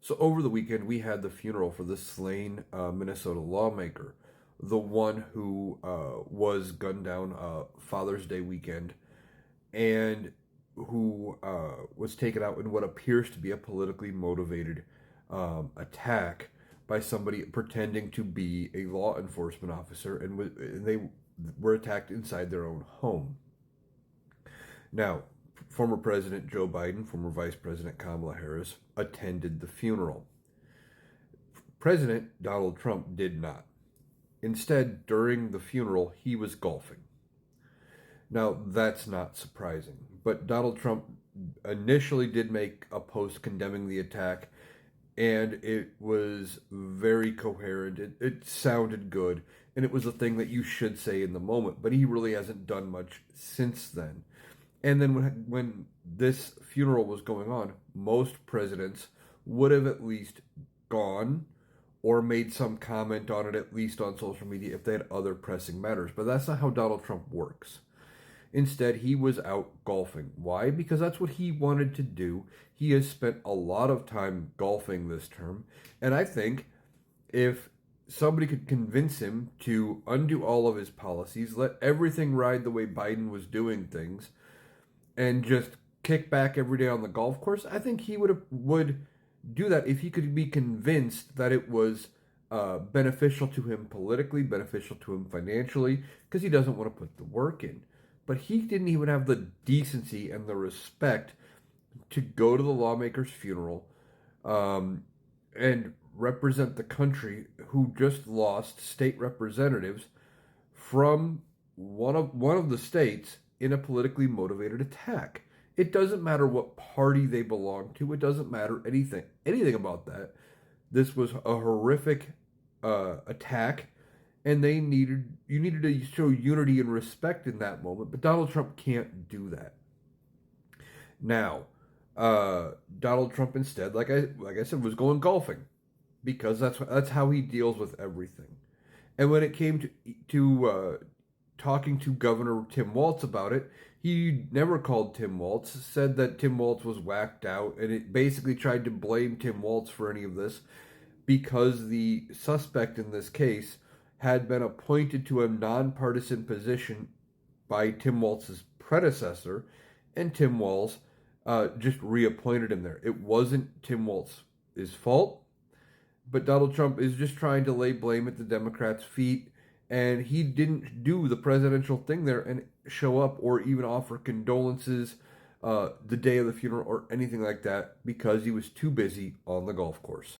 So over the weekend, we had the funeral for the slain Minnesota lawmaker, the one who was gunned down Father's Day weekend, and who was taken out in what appears to be a politically motivated attack by somebody pretending to be a law enforcement officer, and they were attacked inside their own home. Now, former President Joe Biden, former Vice President Kamala Harris attended the funeral. President Donald Trump did not. Instead, during the funeral, he was golfing. Now, that's not surprising, but Donald Trump initially did make a post condemning the attack, and it was very coherent. It sounded good, and it was a thing that you should say in the moment, but he really hasn't done much since then. And then when this funeral was going on, most presidents would have at least gone or made some comment on it, at least on social media, if they had other pressing matters. But that's not how Donald Trump works. Instead, he was out golfing. Why? Because that's what he wanted to do. He has spent a lot of time golfing this term. And I think if somebody could convince him to undo all of his policies, let everything ride the way Biden was doing things, and just kick back every day on the golf course, I think he would do that if he could be convinced that it was beneficial to him politically, beneficial to him financially, because he doesn't want to put the work in. But he didn't even have the decency and the respect to go to the lawmaker's funeral and represent the country who just lost state representatives from one of the states in a politically motivated attack. It doesn't matter what party they belong to. It doesn't matter anything about that. This was a horrific attack, and you needed to show unity and respect in that moment. But Donald Trump can't do that. Now, Donald Trump instead, like I said, was going golfing because that's how he deals with everything. And when it came to talking to Governor Tim Walz about it, he never called Tim Walz, said that Tim Walz was whacked out, and it basically tried to blame Tim Walz for any of this because the suspect in this case had been appointed to a nonpartisan position by Tim Walz's predecessor, and Tim Walz just reappointed him there. It wasn't Tim Walz's fault, but Donald Trump is just trying to lay blame at the Democrats' feet, and he didn't do the presidential thing there and show up or even offer condolences the day of the funeral or anything like that because he was too busy on the golf course.